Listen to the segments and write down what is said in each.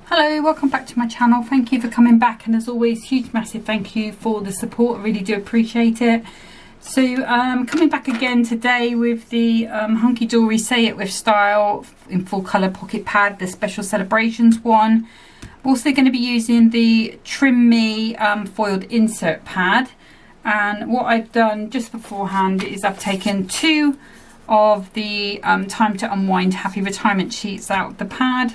Hello, welcome back to my channel. Thank you for coming back, and as always, huge massive thank you for the support. I really do appreciate it. So coming back again today with the Hunkydory Say It With Style in full colour pocket pad, the special celebrations one. I'm also going to be using the Trim Me foiled insert pad, and what I've done just beforehand is I've taken two of the Time to Unwind Happy Retirement sheets out of the pad.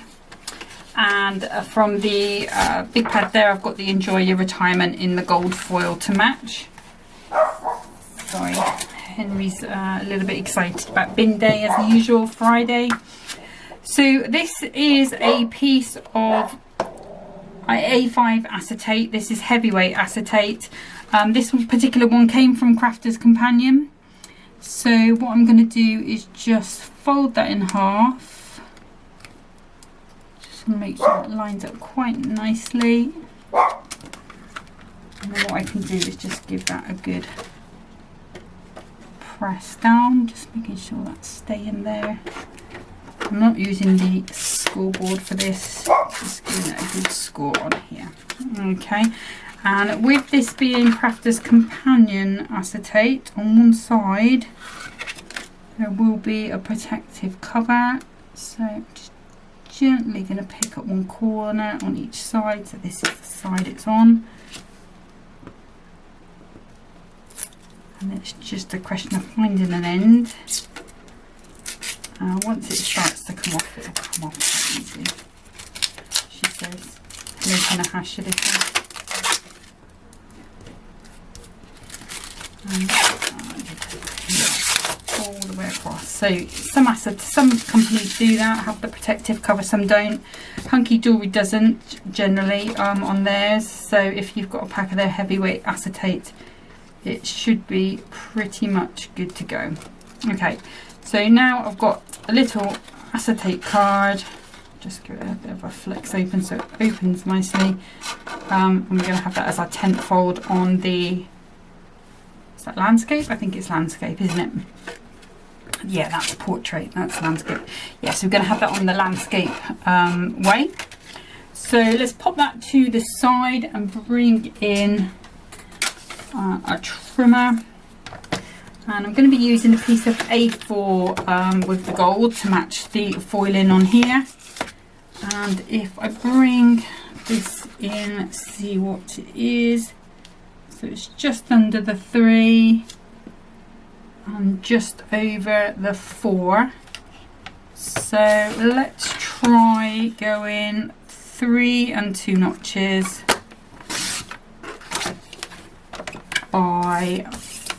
And from the big pad there, I've got the Enjoy Your Retirement in the gold foil to match. Sorry, Henry's a little bit excited about bin day as usual, Friday. So this is a piece of A5 acetate. This is heavyweight acetate. This particular one came from Crafter's Companion. So what I'm going to do is just fold that in half. And make sure it lines up quite nicely. And then what I can do is just give that a good press down, just making sure that's staying there. I'm not using the scoreboard for this, just giving it a good score on here. Okay, and with this being Crafter's Companion acetate, on one side there will be a protective cover, so just gently going to pick up one corner on each side. So this is the side it's on, and it's just a question of finding an end. Once it starts to come off, it'll come off quite easily, she says. No kind of hash it all the way across. So some companies do that, have the protective cover, some don't. Hunkydory doesn't generally on theirs, so if you've got a pack of their heavyweight acetate, it should be pretty much good to go. Okay, so now I've got a little acetate card. Just give it a bit of a flex open so it opens nicely. And we're going to have that as our tent fold on the, is that landscape? I think it's landscape, isn't it? Yeah, that's portrait, that's landscape. Yeah, so we're going to have that on the landscape way. So let's pop that to the side and bring in a trimmer. And I'm going to be using a piece of A4 with the gold to match the foiling on here. And if I bring this in, see what it is. So it's just under the 3 and just over the 4. So let's try going 3 and 2 notches by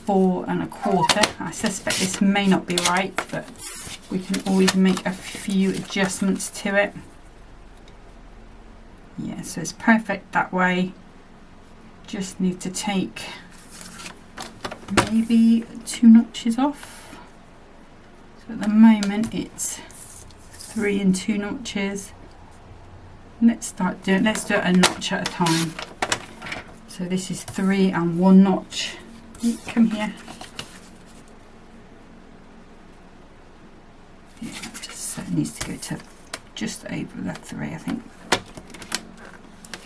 4 1/4. I suspect this may not be right, but we can always make a few adjustments to it. Yeah, so it's perfect that way. Just need to take maybe 2 notches off. So at the moment it's 3 and 2 notches. Let's do it a notch at a time. So this is 3 and 1 notch. Come here. Yeah, so it needs to go to just over the 3, I think.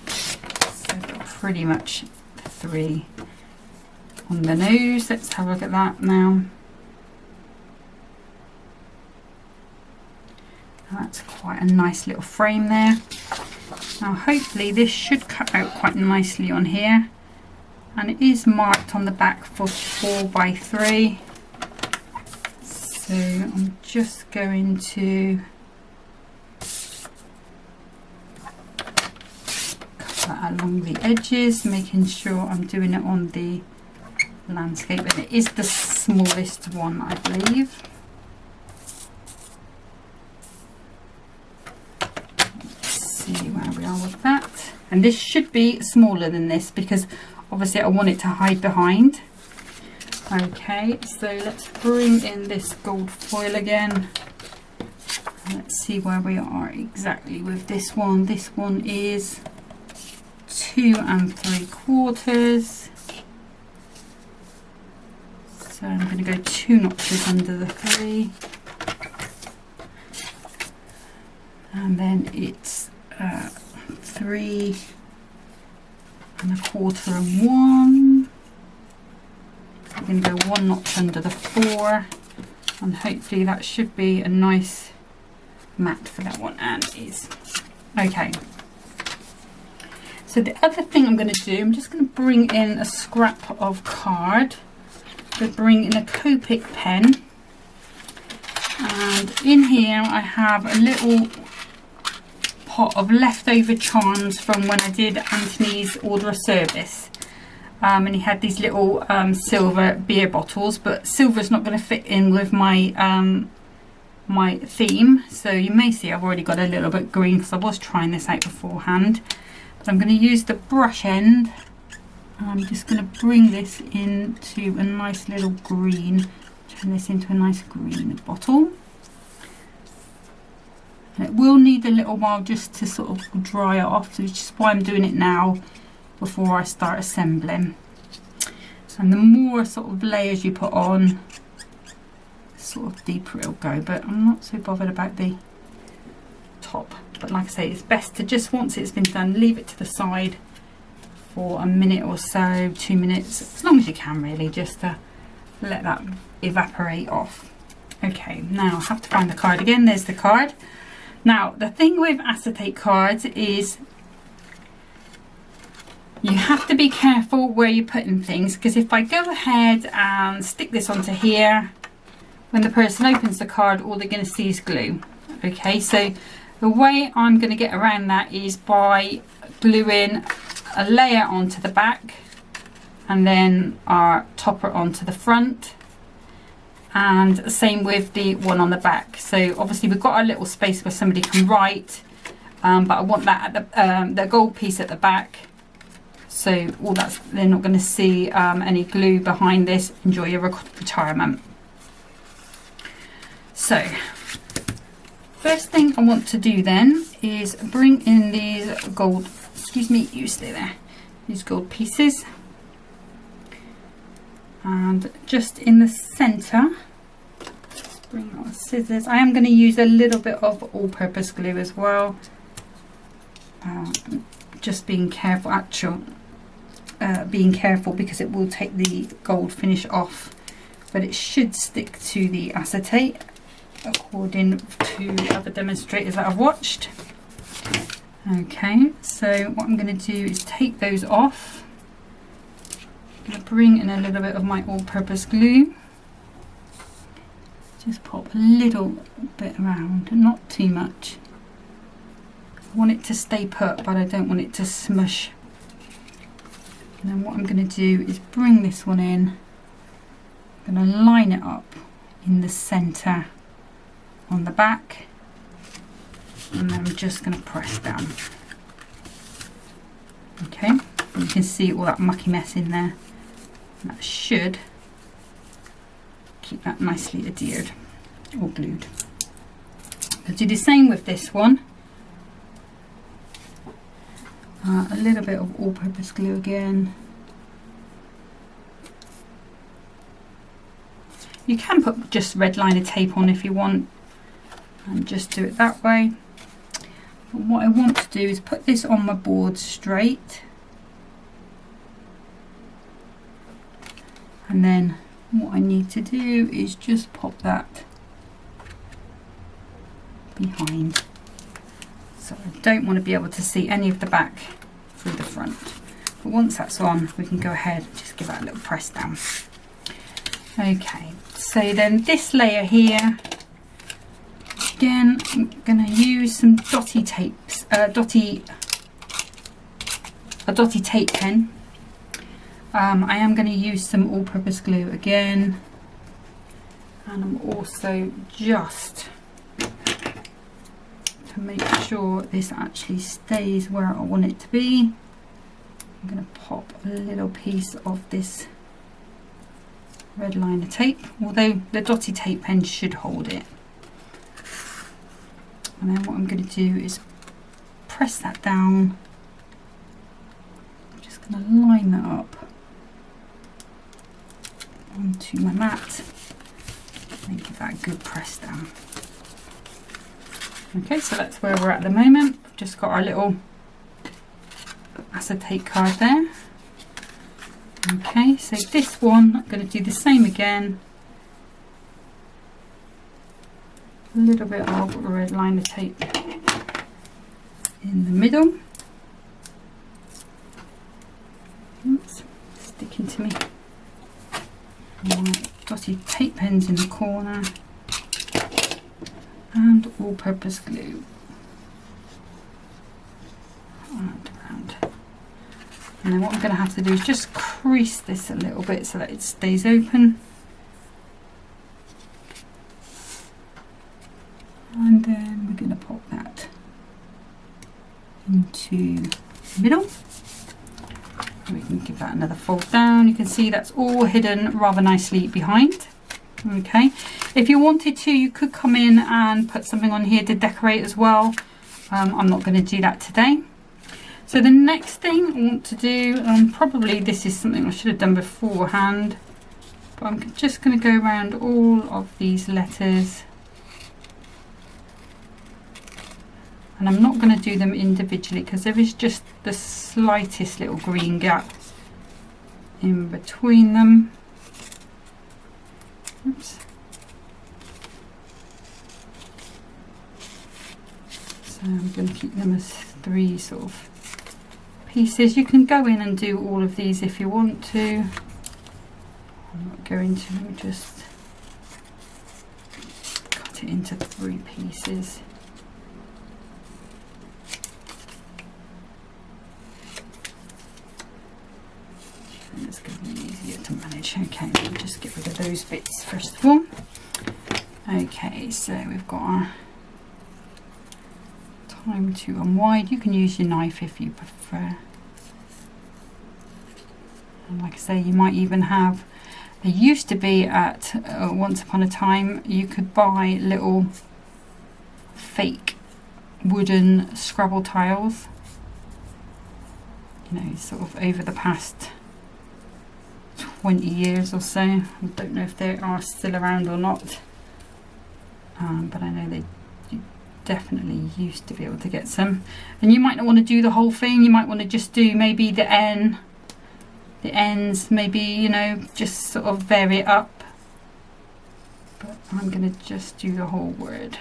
So pretty much 3 on the nose. Let's have a look at that now. That's quite a nice little frame there. Now hopefully this should cut out quite nicely on here, and it is marked on the back for 4 by 3. So I'm just going to cut that along the edges, making sure I'm doing it on the landscape, and it is the smallest one, I believe. Let's see where we are with that. And this should be smaller than this because obviously I want it to hide behind. Okay, so let's bring in this gold foil again. Let's see where we are exactly with this one. This one is 2 3/4. So I'm going to go 2 notches under the 3. And then it's 3 1/4 and 1. I'm going to go 1 notch under the 4, and hopefully that should be a nice mat for that one, and it is. Okay, so the other thing I'm going to do, I'm just going to bring in a scrap of card. I'm going to bring in a Copic pen, and in here I have a little pot of leftover charms from when I did Anthony's order of service. And he had these little silver beer bottles, but silver's not going to fit in with my my theme, so you may see I've already got a little bit green because I was trying this out beforehand. But I'm going to use the brush end, and I'm just going to bring this into a nice little green, turn this into a nice green bottle. And it will need a little while just to sort of dry off, which is why I'm doing it now before I start assembling. And the more sort of layers you put on, sort of deeper it'll go, but I'm not so bothered about the top. But like I say, it's best to just, once it's been done, leave it to the side for a minute or so, 2 minutes, as long as you can really, just to let that evaporate off. Okay, now I have to find the card again. There's the card. Now the thing with acetate cards is you have to be careful where you're putting things, because if I go ahead and stick this onto here, when the person opens the card, all they're going to see is glue. Okay, so the way I'm going to get around that is by gluing a layer onto the back and then our topper onto the front, and same with the one on the back. So obviously we've got a little space where somebody can write, but I want that at the gold piece at the back. So all that's, they're not going to see any glue behind this. Enjoy your retirement. So first thing I want to do then is bring in these gold, excuse me, you stay there, these gold pieces, and just in the center, bring out scissors. I am going to use a little bit of all-purpose glue as well, just being careful, being careful because it will take the gold finish off, but it should stick to the acetate according to other demonstrators that I've watched. Okay, so what I'm going to do is take those off. I'm going to bring in a little bit of my all-purpose glue, just pop a little bit around, not too much. I want it to stay put, but I don't want it to smush. And then what I'm going to do is bring this one in. I'm going to line it up in the center on the back, and then I'm just going to press down. Okay, and you can see all that mucky mess in there. And that should keep that nicely adhered or glued. I'll do the same with this one. A little bit of all-purpose glue again. You can put just red liner tape on if you want, and just do it that way. But what I want to do is put this on my board straight, and then what I need to do is just pop that behind. So I don't want to be able to see any of the back through the front. But once that's on, we can go ahead and just give that a little press down. Okay, so then this layer here, again, I'm going to use some dotty tapes, a dotty tape pen. I am going to use some all-purpose glue again, and I'm also just to make sure this actually stays where I want it to be, I'm going to pop a little piece of this red liner tape, although the dotty tape pen should hold it. And then what I'm going to do is press that down. I'm just going to line that up onto my mat and give that a good press down. Okay, so that's where we're at the moment. Just got our little acetate card there. Okay, so this one, I'm going to do the same again. A little bit of red liner tape in the middle. Oops, sticking to me. Right, dotty tape pens in the corner. And all-purpose glue. And around. And then what I'm going to have to do is just crease this a little bit so that it stays open. And then we're going to pop that into the middle. We can give that another fold down. You can see that's all hidden rather nicely behind. Okay, if you wanted to, you could come in and put something on here to decorate as well. I'm not going to do that today. So the next thing I want to do, probably this is something I should have done beforehand, but I'm just going to go around all of these letters. And I'm not going to do them individually because there is just the slightest little green gap in between them. Oops. So I'm going to keep them as 3 sort of pieces. You can go in and do all of these if you want to. I'm not going to. Let me just cut it into 3 pieces. It's going to be easier to manage. Okay, I'll just get rid of those bits first of all. Okay, so we've got our time to unwind. You can use your knife if you prefer. And like I say, you might even have, there used to be at once upon a time, you could buy little fake wooden Scrabble tiles, you know, sort of over the past 20 years or so. I don't know if they are still around or not, but I know you definitely used to be able to get some. And you might not want to do the whole thing. You might want to just do maybe the ends, maybe, you know, just sort of vary it up. But I'm going to just do the whole word.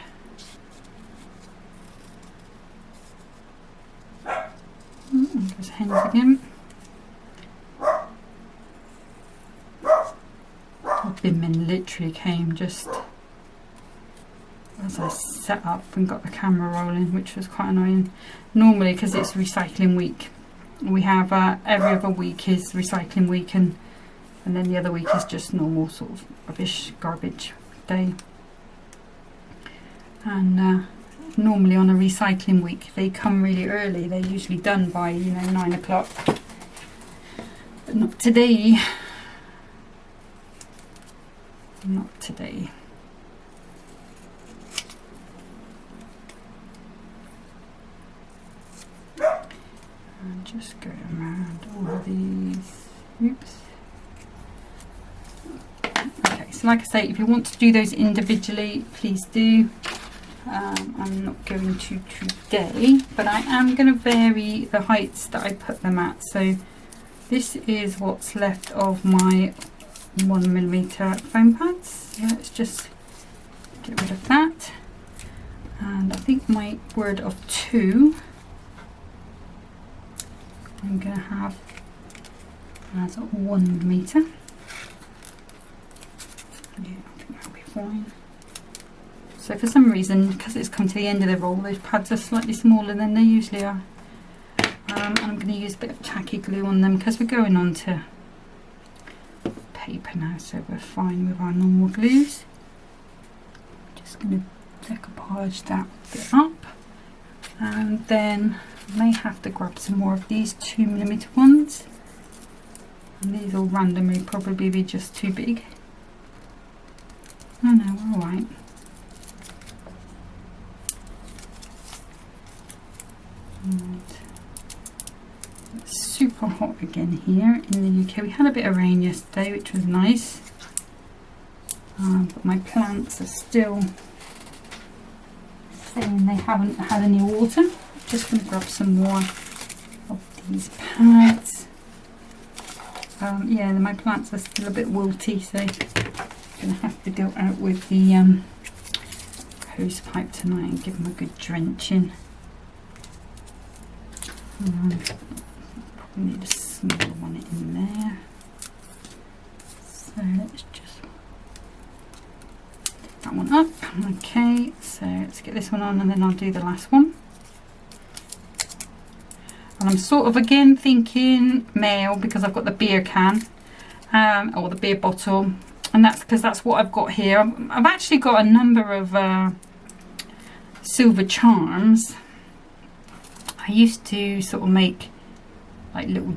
There's hens again. The bin literally came just as I set up and got the camera rolling, which was quite annoying. Normally, because it's recycling week, we have every other week is recycling week, and then the other week is just normal sort of rubbish garbage day. And normally on a recycling week they come really early. They're usually done by, you know, 9 o'clock, but not today. Not today. And just go around all of these. Oops. Okay, so like I say, if you want to do those individually, please do. I'm not going to today, but I am going to vary the heights that I put them at. So this is what's left of my 1mm foam pads. So let's just get rid of that. And I think my word of 2 I'm going to have as 1mm. Yeah, I think that'll be fine. So for some reason, because it's come to the end of the roll, those pads are slightly smaller than they usually are. And I'm going to use a bit of tacky glue on them because we're going on to paper now, so we're fine with our normal glues. Just going to decoupage that bit up, and then I may have to grab some more of these 2mm ones, and these will randomly probably be just too big. Oh no, we're alright. It's super hot again here in the UK. We had a bit of rain yesterday, which was nice, but my plants are still saying they haven't had any water. I'm just going to grab some more of these pads. Yeah, my plants are still a bit wilty, so I'm going to have to go out with the hose pipe tonight and give them a good drenching. Probably need a smaller one in there. So let's just pick that one up. Okay, so let's get this one on and then I'll do the last one. And I'm sort of again thinking male because I've got the beer can or the beer bottle, and that's because that's what I've got here. I've actually got a number of silver charms. I used to sort of make like little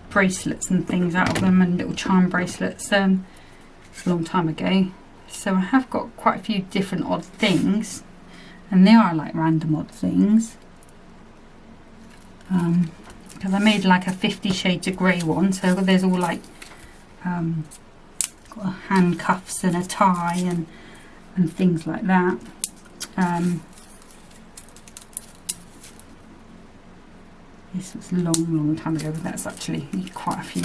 bracelets and things out of them, and little charm bracelets a long time ago. So I have got quite a few different odd things, and they are like random odd things. Because I made like a 50 Shades of Grey one, so there's all like got handcuffs and a tie and things like that. This was a long time ago, but that's actually quite a few,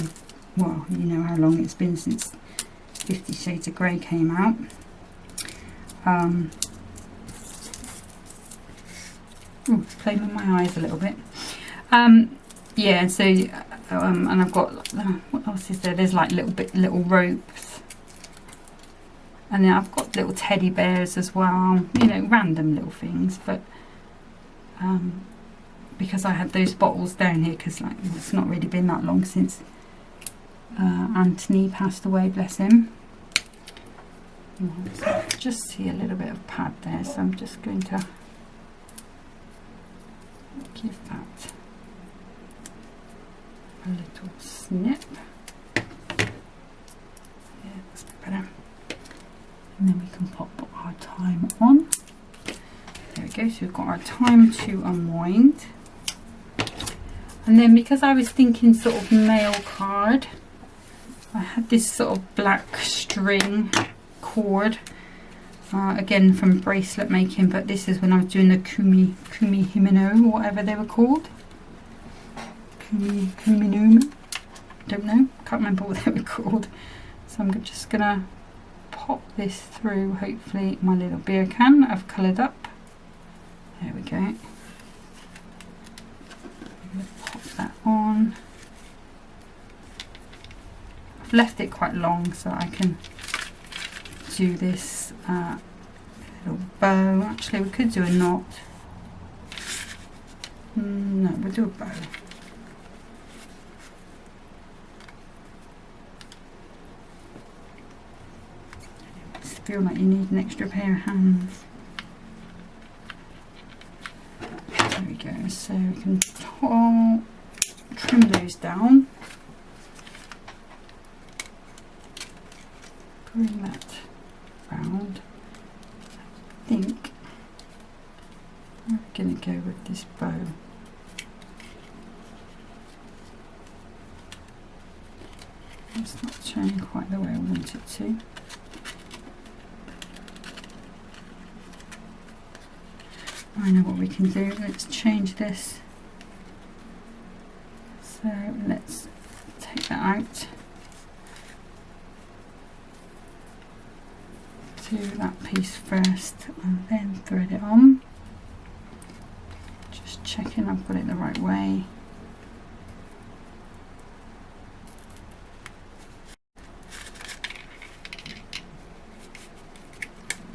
well, you know how long it's been since 50 Shades of Grey came out. Ooh, it's playing with my eyes a little bit. Yeah, so and I've got what else is there? There's like little ropes, and then I've got little teddy bears as well. You know, random little things. But because I had those bottles down here, because like it's not really been that long since Anthony passed away, bless him. So I just see a little bit of pad there, so I'm just going to give that a little snip. Yeah, that's a bit better. And then we can pop our thyme on. There we go, so we've got our thyme to unwind. And then because I was thinking sort of male card, I had this sort of black string cord, again from bracelet making, but this is when I was doing the kumi himeno, or whatever they were called. Kuminoma, don't know, can't remember what they were called. So I'm just gonna pop this through, hopefully, my little beer can that I've coloured up. There we go. I'm gonna pop that on. I've left it quite long so I can do this little bow. Actually, we could do a knot. No, we'll do a bow. Feel like you need an extra pair of hands. There we go, so we can trim those down, bring that round. I think we're going to go with this bow. It's not turning quite the way I want it to. I know what we can do. Let's change this. So let's take that out. Do that piece first and then thread it on. Just checking I've got it the right way.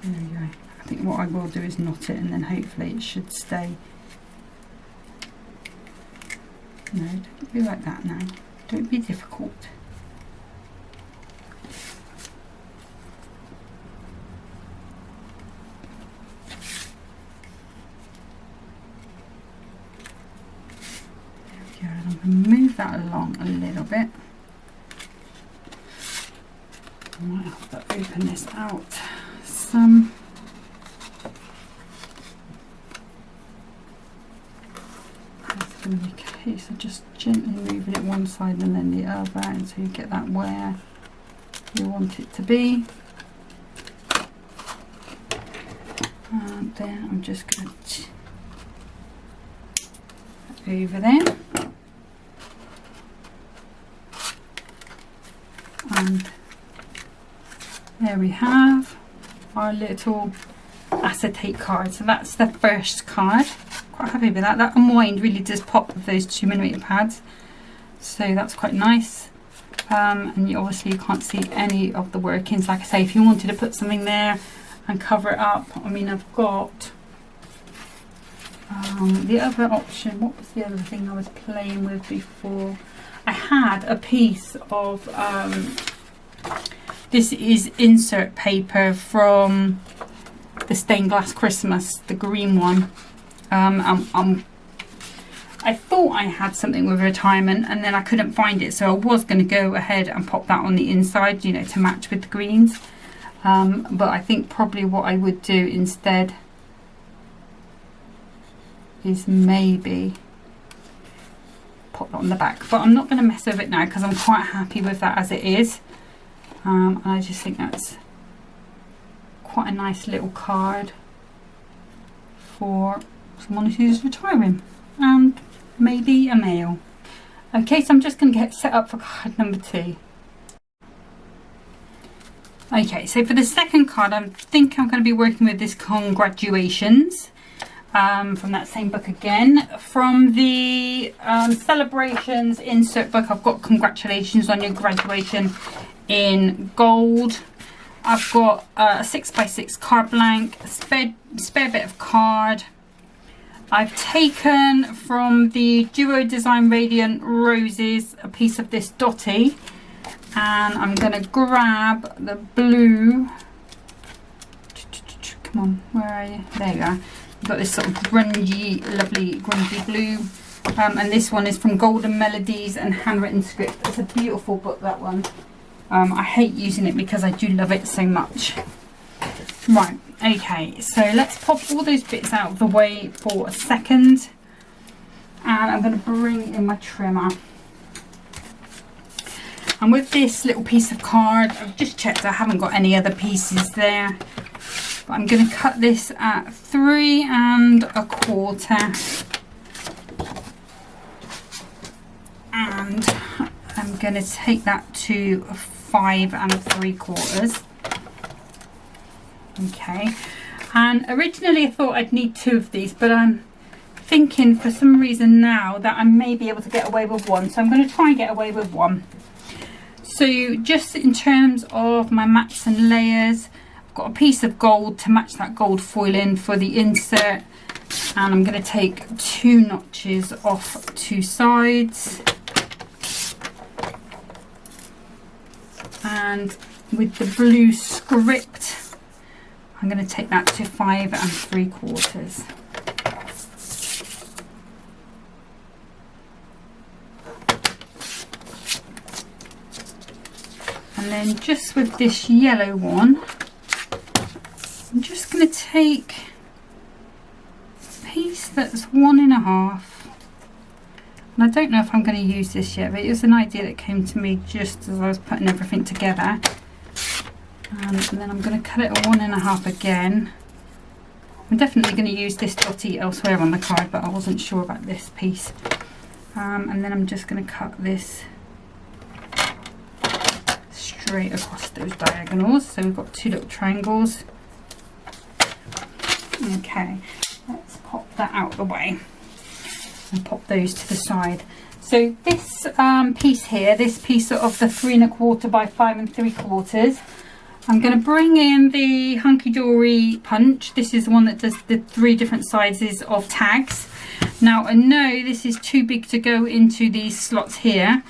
There we go. I think what I will do is knot it and then hopefully it should stay. No, don't be like that now. Don't be difficult. There we go. And I'm going to move that along a little bit. I might have to open this out some. Going to be a case of just gently moving it one side and then the other until you get that where you want it to be. And then I'm just going to over there, and there we have our little acetate card. So that's the first card. Quite happy with that. That unwind really does pop with those 2mm pads, so that's quite nice. And you obviously can't see any of the workings. Like I say, if you wanted to put something there and cover it up, I mean, I've got the other option. What was the other thing I was playing with before? I had a piece of this is insert paper from the Stained Glass Christmas, the green one. I thought I had something with retirement, and then I couldn't find it, so I was going to go ahead and pop that on the inside, you know, to match with the greens. But I think probably what I would do instead is maybe pop that on the back, but I'm not going to mess with it now because I'm quite happy with that as it is. And I just think that's quite a nice little card for someone who's retiring, and maybe a male. Okay, so I'm just going to get set up for card number 2. Okay, so for the second card, I think I'm going to be working with this Congratulations from that same book again. From the Celebrations insert book, I've got Congratulations on your graduation in gold. I've got a 6x6 card blank, a spare bit of card. I've taken from the Duo Design Radiant Roses a piece of this dotty, and I'm going to grab the blue. Come on, where are you? There you are. You've got this sort of grungy, lovely grungy blue. And this one is from Golden Melodies and Handwritten Script. It's a beautiful book, that one. I hate using it because I do love it so much. Right, okay, so let's pop all those bits out of the way for a second. And I'm going to bring in my trimmer. And with this little piece of card, I've just checked I haven't got any other pieces there. But I'm going to cut this at 3 1/4. And I'm going to take that to 5 3/4. Okay, and originally I thought I'd need 2 of these, but I'm thinking for some reason now that I may be able to get away with 1, so I'm going to try and get away with 1. So just in terms of my mats and layers, I've got a piece of gold to match that gold foiling for the insert, and I'm going to take 2 notches off 2 sides. And with the blue script, I'm going to take that to 5 3/4. And then just with this yellow one, I'm just going to take a piece that's 1 1/2. And I don't know if I'm going to use this yet, but it was an idea that came to me just as I was putting everything together. And then I'm going to cut it at 1 1/2 again. I'm definitely going to use this dotty elsewhere on the card, but I wasn't sure about this piece. And then I'm just going to cut this straight across those diagonals. So we've got 2 little triangles. Okay, let's pop that out of the way and pop those to the side. So this piece here, this piece of the 3 1/4 by 5 3/4, I'm going to bring in the Hunkydory punch. This is the one that does the 3 different sizes of tags. Now I know this is too big to go into these slots here,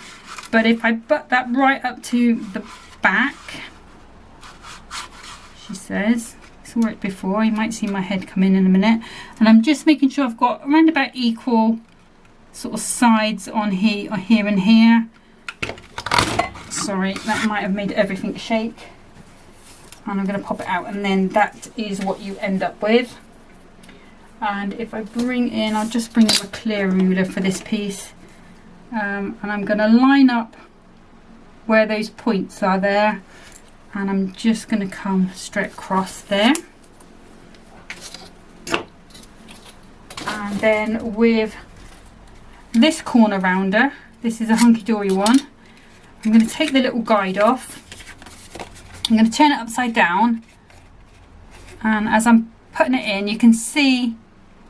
but if I butt that right up to the back, she says, I saw it before, you might see my head come in a minute, and I'm just making sure I've got around about equal sort of sides on here and here. Sorry, that might have made everything shake. And I'm going to pop it out, and then that is what you end up with. And if I bring in, I'll just bring in a clear ruler for this piece, and I'm going to line up where those points are there, and I'm just going to come straight across there. And then with this corner rounder, this is a Hunkydory one, I'm going to take the little guide off. I'm going to turn it upside down, and as I'm putting it in, you can see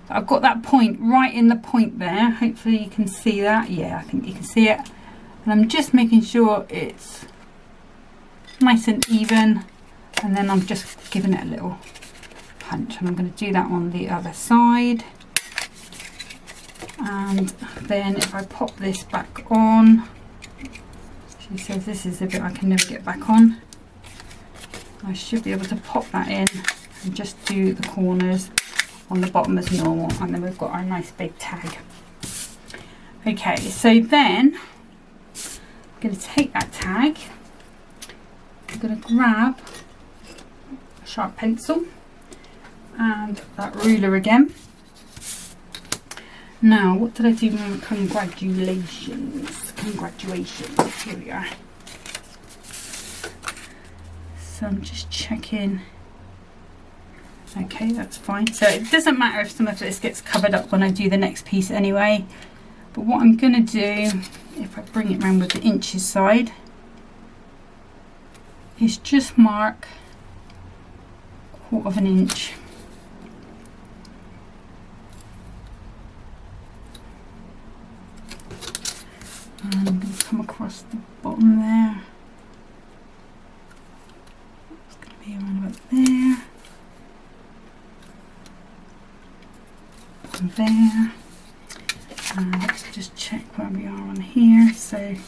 that I've got that point right in the point there. Hopefully you can see that. Yeah, I think you can see it. And I'm just making sure it's nice and even, and then I'm just giving it a little punch, and I'm going to do that on the other side. And then if I pop this back on, she says this is the bit I can never get back on. I should be able to pop that in and just do the corners on the bottom as normal, and then we've got our nice big tag. Okay, so then I'm going to take that tag, I'm going to grab a sharp pencil and that ruler again. Now, what did I do with congratulations? Congratulations, here we are. So I'm just checking. Okay, that's fine. So it doesn't matter if some of this gets covered up when I do the next piece anyway. But what I'm going to do, if I bring it around with the inches side, is just mark 1/4 inch. And I'm going to come across the bottom there. It's going to be around about there. And there. And let's just check where we are on here. So we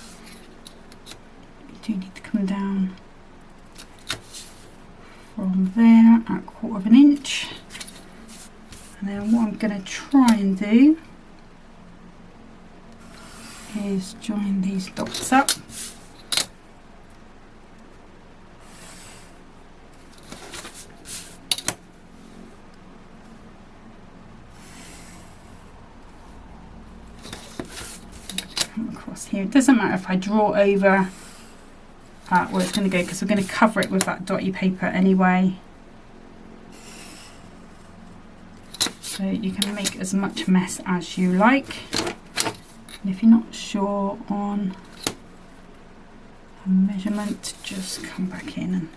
do need to come down from there at 1/4 inch. And then what I'm going to try and do is join these dots up. Come across here. It doesn't matter if I draw over where it's going to go, because we're going to cover it with that dotty paper anyway. So you can make as much mess as you like. And if you're not sure on a measurement, just come back in, and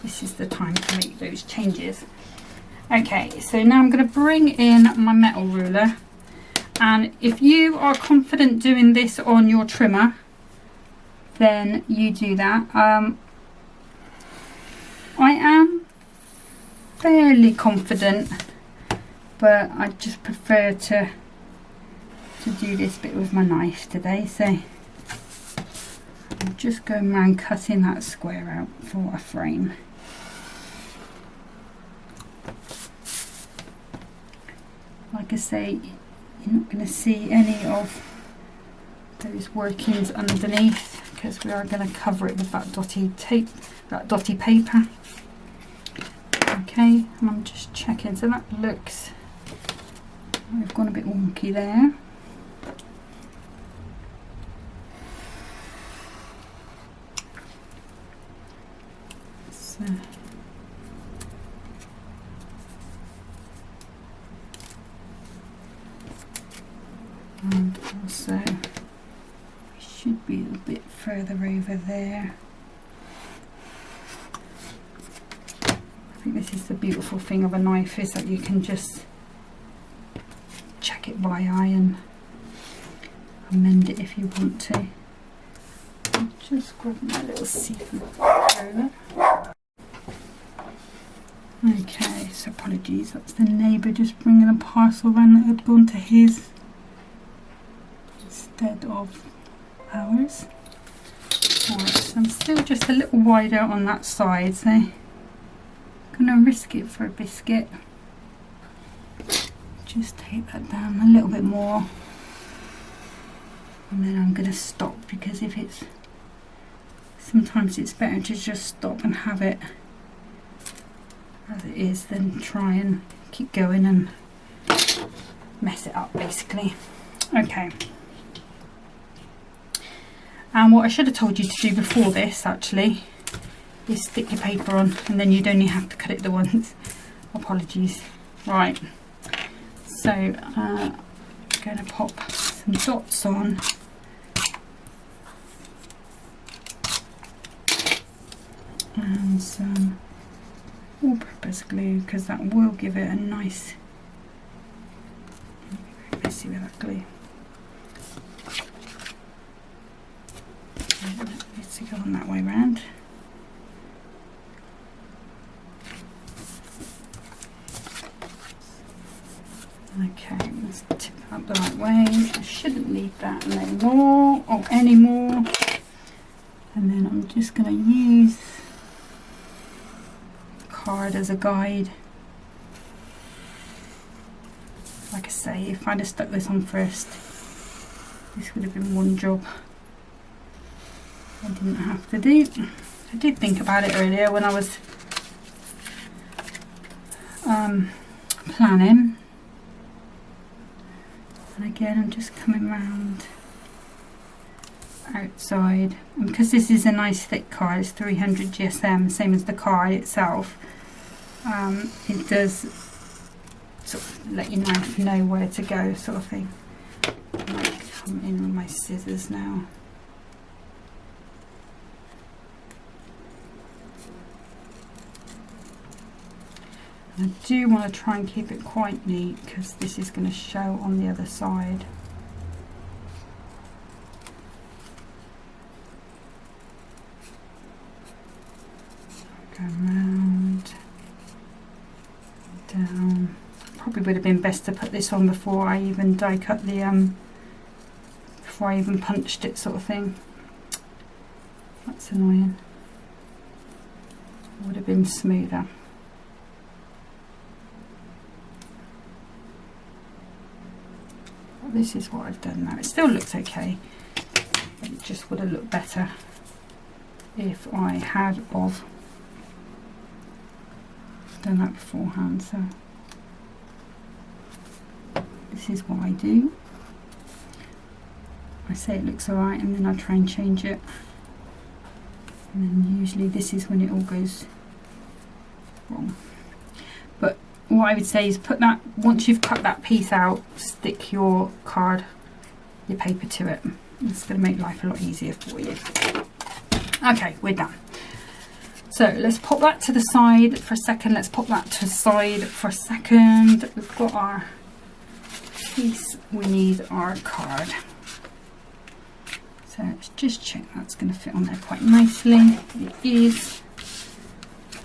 this is the time to make those changes. Okay, so now I'm going to bring in my metal ruler, and if you are confident doing this on your trimmer, then you do that. I am fairly confident, but I just prefer to do this bit with my knife today, so I'm just going around cutting that square out for a frame. Like I say, you're not going to see any of those workings underneath, because we are going to cover it with that dotty tape, that dotty paper. Okay, and I'm just checking, so that looks, we've gone a bit wonky there. So and also we should be a bit further over there. I think this is the beautiful thing of a knife, is that you can just check it by eye and amend it if you want to. I'll just grab my little see-through roller. Okay, so apologies, that's the neighbour just bringing a parcel around that had gone to his instead of ours. Alright, so I'm still just a little wider on that side, so I'm going to risk it for a biscuit. Just take that down a little bit more, and then I'm going to stop, because if it's, sometimes it's better to just stop and have it as it is than try and keep going and mess it up, basically. Okay, and what I should have told you to do before this actually is stick your paper on, and then you'd only have to cut it the once. Apologies. Right, So I'm going to pop some dots on. And some all-purpose glue, because that will give it a nice, let's see with that glue. It needs to go on that way round. Okay, let's tip it up the right way. I shouldn't need that no more or any more. And then I'm just going to use card as a guide. Like I say, if I'd have stuck this on first, this would have been one job I didn't have to do. I did think about it earlier when I was planning. And again, I'm just coming round outside, and because this is a nice thick card, it's 300 GSM, same as the card itself. It does sort of let you know where to go, sort of thing. I might come in with my scissors now. I do want to try and keep it quite neat, because this is going to show on the other side. Go round, down. Probably would have been best to put this on before I even die cut the before I even punched it, sort of thing. That's annoying. Would have been smoother. Well, this is what I've done now. It still looks okay. It just would have looked better if I had of done that beforehand. So this is what I do. I say it looks alright, and then I try and change it, and then usually this is when it all goes wrong. But what I would say is put that, once you've cut that piece out, stick your card, your paper to it. It's going to make life a lot easier for you. Okay, we're done. So let's pop that to the side for a second. Let's pop that to the side for a second. We've got our piece, we need our card. So let's just check that's going to fit on there quite nicely. It is.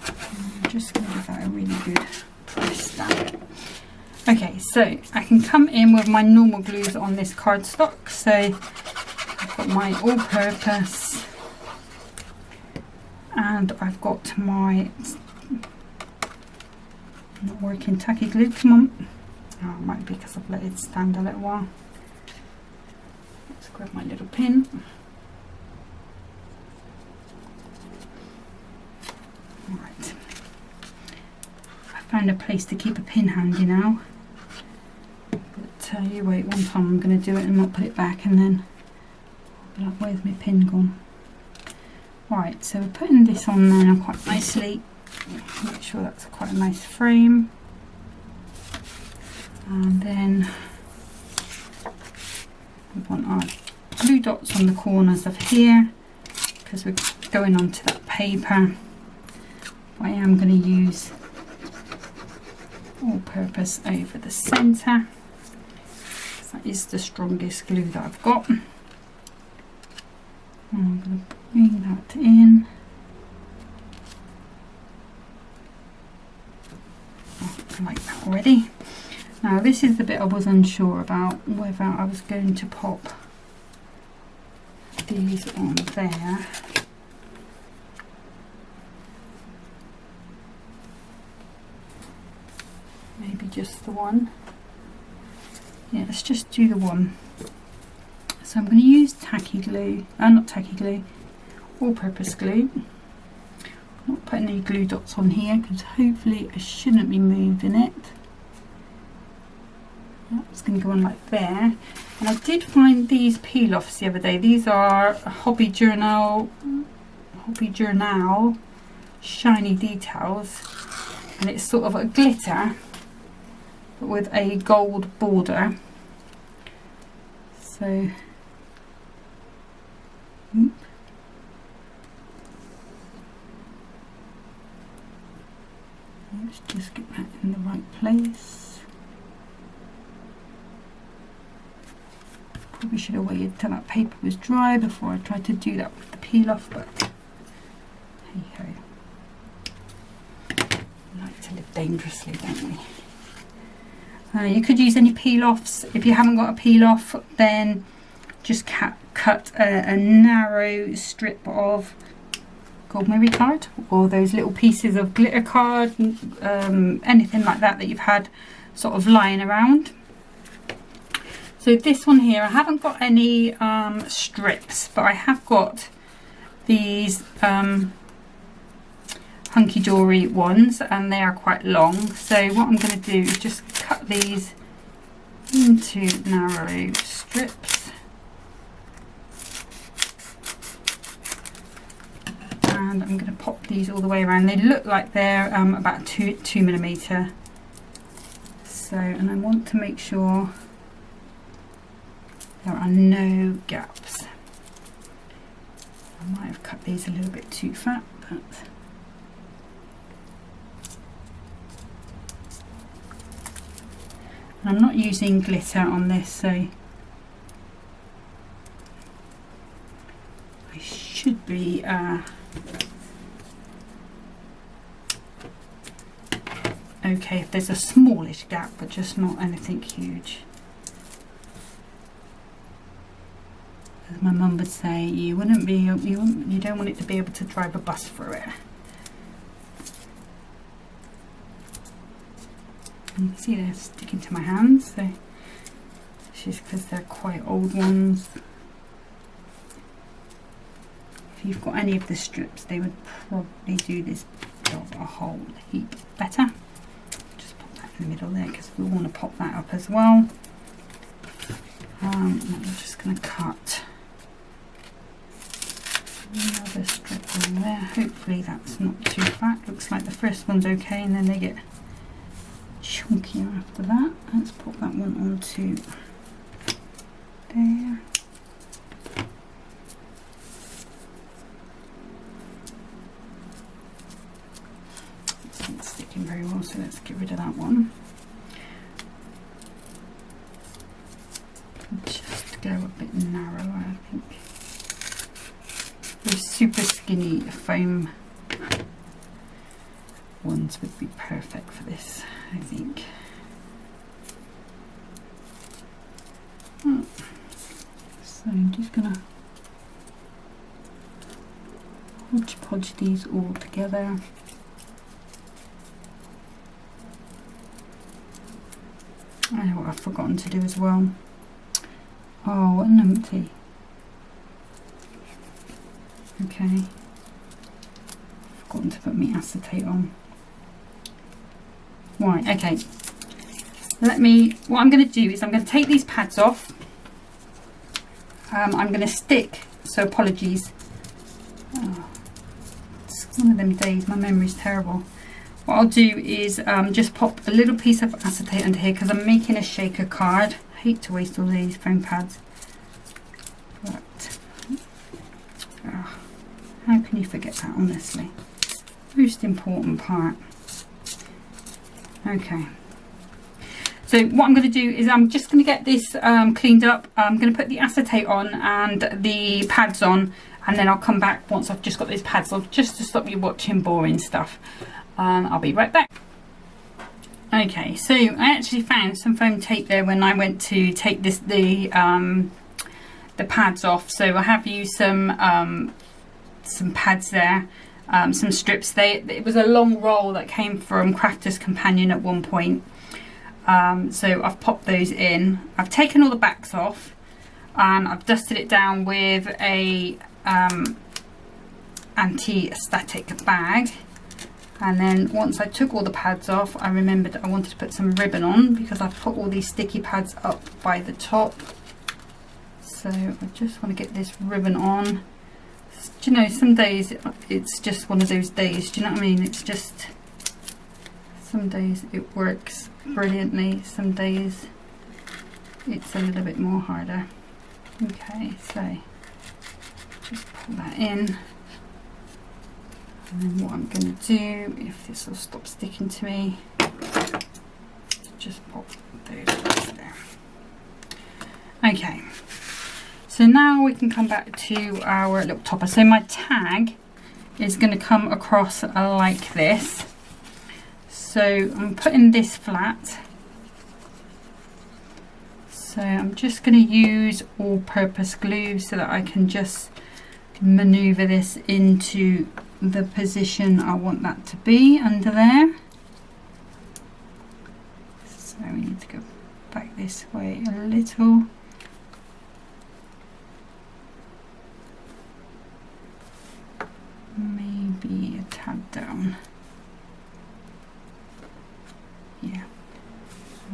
I'm just going to give that a really good press down. Okay, so I can come in with my normal glues on this cardstock. So I've got my all-purpose, and I've got my not working tacky glue. Come on. Oh, it might be because I've let it stand a little while. Let's grab my little pin. Right. I found a place to keep a pin handy now. But you wait, one time I'm going to do it and not put it back, and then I'll be like, where's my pin gone? Right, so we're putting this on now quite nicely. Make sure that's quite a nice frame. And then we want our glue dots on the corners of here, because we're going onto that paper. I am going to use all-purpose over the centre. That is the strongest glue that I've got. And I'm going to bring that in. Oh, I like that already. Now this is the bit I was unsure about, whether I was going to pop these on there. Maybe just the one. Yeah, let's just do the one. So I'm going to use tacky glue, not tacky glue, all-purpose glue. I'm not putting any glue dots on here because hopefully I shouldn't be moving it. It's going to go on like there. And I did find these peel-offs the other day. These are Hobby Journal Shiny Details, and it's sort of a glitter, but with a gold border. So let's just get that in the right place. Probably should have waited till that paper was dry before I tried to do that with the peel off, but hey ho. We like to live dangerously, don't we? You could use any peel offs. If you haven't got a peel off, then just cut a narrow strip of gold mirror card, or those little pieces of glitter card, anything like that that you've had sort of lying around. So this one here, I haven't got any strips, but I have got these Hunkydory ones, and they are quite long. So what I'm going to do is just cut these into narrow strips, and I'm going to pop these all the way around. They look like they're about 2mm. So, and I want to make sure there are no gaps. I might have cut these a little bit too fat, but I'm not using glitter on this, so I should be okay if there's a smallish gap, but just not anything huge. As my mum would say, you don't want it to be able to drive a bus through it. You can see they're sticking to my hands, so it's just because they're quite old ones. If you've got any of the strips, they would probably do this job a whole heap better. Just pop that in the middle there, because we want to pop that up as well. I'm just going to cut another strip on there. Hopefully that's not too fat. Looks like the first one's okay, and then they get chunkier after that. Let's pop that one onto there. It's not sticking very well, so let's get rid of that one. Just go a bit narrower, I think. Those super skinny foam ones would be perfect for this, I think. So I'm just gonna hodgepodge these all together. I know what I've forgotten to do as well. Oh, what a numpty. Okay. Forgotten to put my acetate on. Right, okay. What I'm going to do is I'm going to take these pads off. I'm going to stick, so apologies. Oh, it's one of them days, my memory's terrible. What I'll do is just pop a little piece of acetate under here, because I'm making a shaker card. I hate to waste all these foam pads. But, how can you forget that, honestly? Most important part. Okay, so what I'm going to do is I'm just going to get this cleaned up. I'm going to put the acetate on and the pads on, and then I'll come back once I've just got these pads off, just to stop you watching boring stuff. I'll be right back. Okay, so I actually found some foam tape there when I went to take the pads off. So I have used some pads there. Some strips. It was a long roll that came from Crafter's Companion at one point. So I've popped those in. I've taken all the backs off, and I've dusted it down with a anti-static bag. And then once I took all the pads off, I remembered I wanted to put some ribbon on, because I've put all these sticky pads up by the top. So I just want to get this ribbon on. Do you know, some days it's just one of those days, do you know what I mean? It's just Some days it works brilliantly, some days it's a little bit more harder. Okay, so just pull that in. And then what I'm going to do, if this will stop sticking to me, just pop those bits there. Okay, so now we can come back to our little topper. So my tag is going to come across like this. So I'm putting this flat. So I'm just going to use all-purpose glue so that I can just maneuver this into the position I want that to be under there. So we need to go back this way a little. Maybe a tad down. Yeah,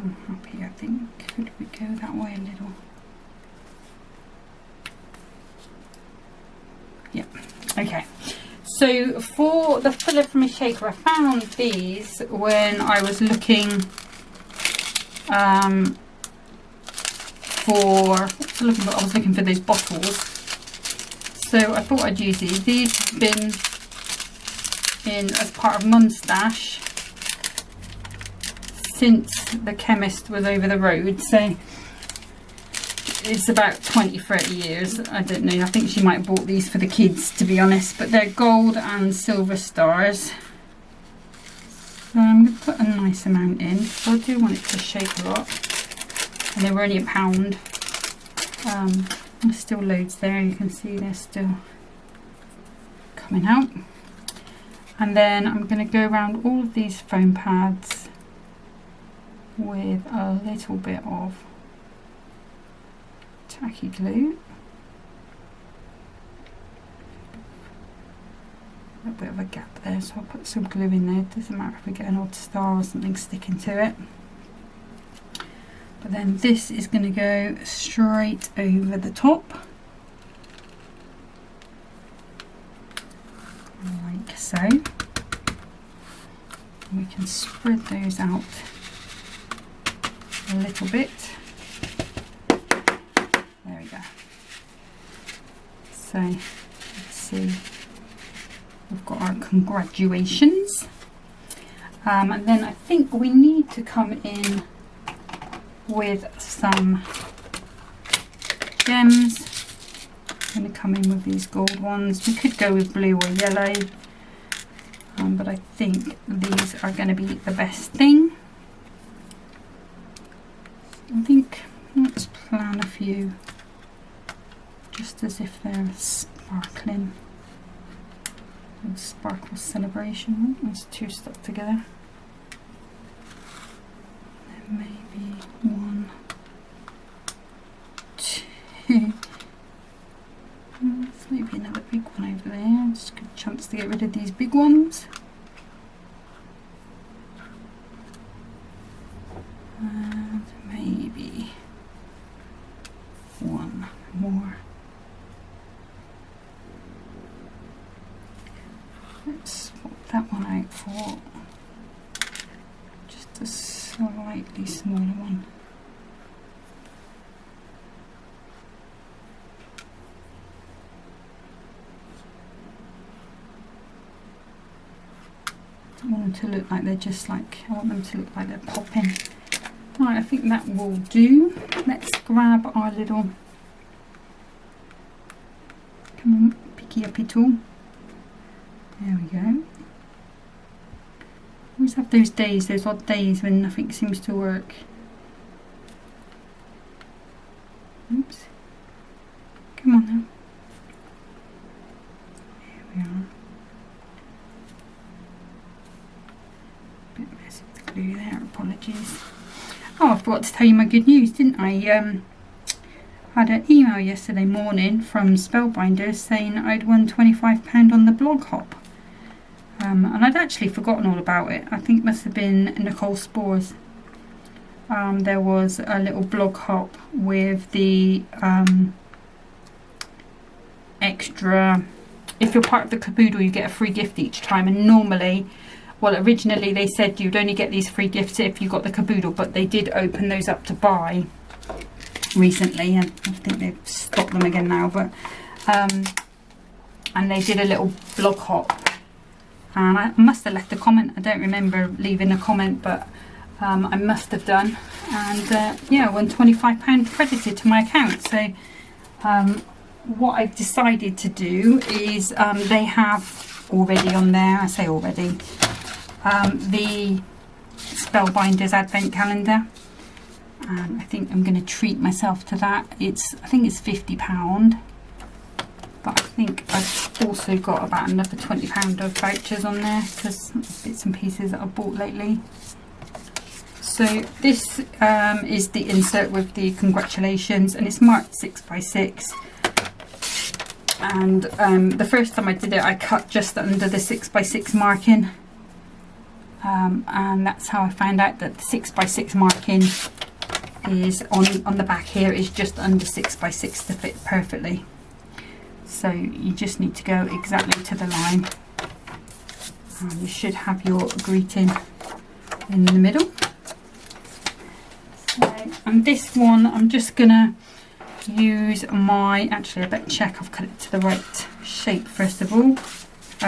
I'm happy. I think could we go that way a little? Yeah, okay. So for the filler from a shaker, I found these when I was looking I was looking for those bottles. So I thought I'd use these. These have been in as part of Mum's stash since the chemist was over the road. So it's about 20-30 years. I don't know. I think she might have bought these for the kids, to be honest. But they're gold and silver stars. So I'm going to put a nice amount in. So I do want it to shake a lot. And they were only £1. There's still loads there. You can see they're still coming out. And then I'm going to go around all of these foam pads with a little bit of tacky glue. A bit of a gap there, so I'll put some glue in there. It doesn't matter if we get an odd star or something sticking to it. But then this is going to go straight over the top, like so. And we can spread those out a little bit. There we go. So let's see, we've got our congratulations. And then I think we need to come in with some gems. I'm going to come in with these gold ones. We could go with blue or yellow, but I think these are going to be the best thing. I think let's plan a few just as if they're sparkling. And sparkle celebration. There's two stuck together. Then maybe 1, 2. There's maybe another big one over there. Just a good chance to get rid of these big ones. And maybe 1 more. Let's swap that one out for just a slightly smaller one. I want them to look like they're just like, I want them to look like they're popping. Right, I think that will do. Let's grab our little, come on, picky uppy tool. There we go. Always have those days, those odd days when nothing seems to work. Oops. Come on now. Here we are. Bit messy with the glue there, apologies. Oh, I forgot to tell you my good news, didn't I? Had an email yesterday morning from Spellbinders saying I'd won £25 on the blog hop. And I'd actually forgotten all about it. I think it must have been Nicole Spores. There was a little blog hop with the extra, if you're part of the caboodle you get a free gift each time, and normally well, originally they said you'd only get these free gifts if you got the caboodle, but they did open those up to buy recently, and I think they've stopped them again now, but and they did a little blog hop, and I must have left a comment. I don't remember leaving a comment, but I must have done, and yeah, I won £25 credited to my account. So what I've decided to do is they have already on there, I say already, the Spellbinders advent calendar, and I think I'm going to treat myself to that. I think it's £50, but I think I've also got about another £20 of vouchers on there because bits and pieces that I've bought lately. So this is the insert with the congratulations, and it's marked 6x6. And the first time I did it, I cut just under the 6x6 marking, and that's how I found out that the 6x6 marking is on the back here is just under 6x6 to fit perfectly. So you just need to go exactly to the line, and you should have your greeting in the middle. So, and this one I'm just gonna use my, actually I better check I've cut it to the right shape first of all,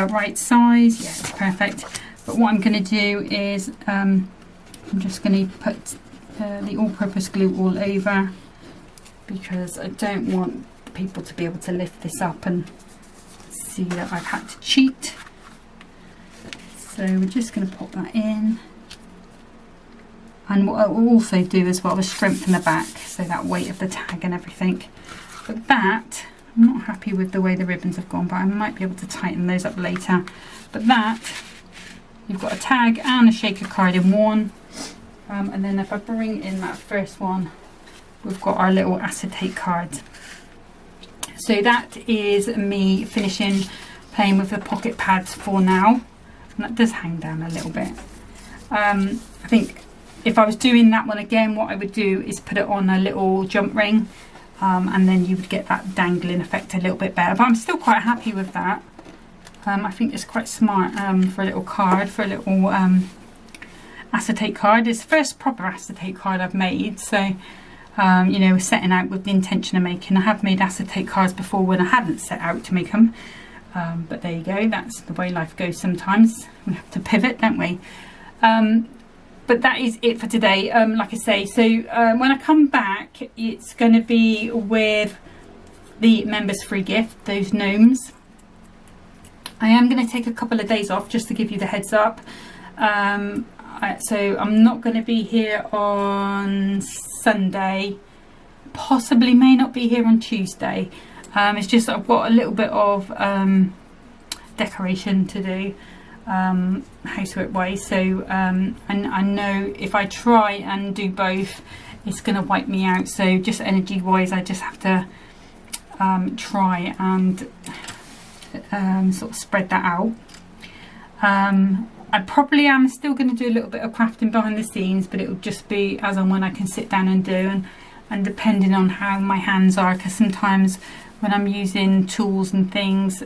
right size. Yeah, it's perfect. But what I'm going to do is I'm just going to put the all-purpose glue all over, because I don't want people to be able to lift this up and see that I've had to cheat. So we're just going to pop that in. And what I will also do as well is strengthen the back, so that weight of the tag and everything. But that, I'm not happy with the way the ribbons have gone, but I might be able to tighten those up later. But that, you've got a tag and a shaker card in one. And then if I bring in that first one, we've got our little acetate cards. So that is me finishing playing with the pocket pads for now. And that does hang down a little bit. I think if I was doing that one again, what I would do is put it on a little jump ring, and then you would get that dangling effect a little bit better. But I'm still quite happy with that. I think it's quite smart for a little card, for a little acetate card. It's the first proper acetate card I've made, so you know, setting out with the intention of making. I have made acetate cards before when I hadn't set out to make them, but there you go, that's the way life goes sometimes. We have to pivot, don't we? But that is it for today. Like I say, so when I come back, it's going to be with the members free gift, those gnomes. I am going to take a couple of days off just to give you the heads up. So I'm not going to be here on Sunday, possibly may not be here on Tuesday. It's just I've got a little bit of decoration to do, housework wise, so and I know if I try and do both, it's going to wipe me out. So just energy wise, I just have to try and sort of spread that out. I probably am still going to do a little bit of crafting behind the scenes, but it will just be as and when I can sit down and do, and depending on how my hands are, because sometimes when I'm using tools and things,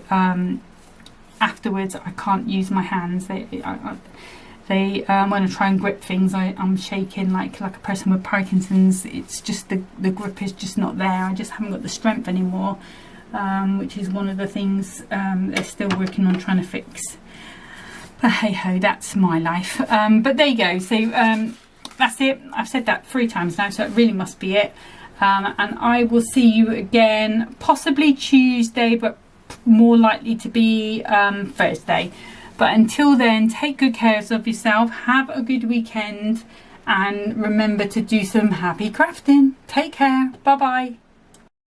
afterwards I can't use my hands. They when I try and grip things, I'm shaking like a person with Parkinson's. It's just the grip is just not there. I just haven't got the strength anymore, which is one of the things they're still working on trying to fix. But hey ho, that's my life. But there you go. So that's it. I've said that 3 times now, so it really must be it. And I will see you again possibly Tuesday, but more likely to be Thursday. But until then, take good care of yourself, have a good weekend, and remember to do some happy crafting. Take care. Bye bye.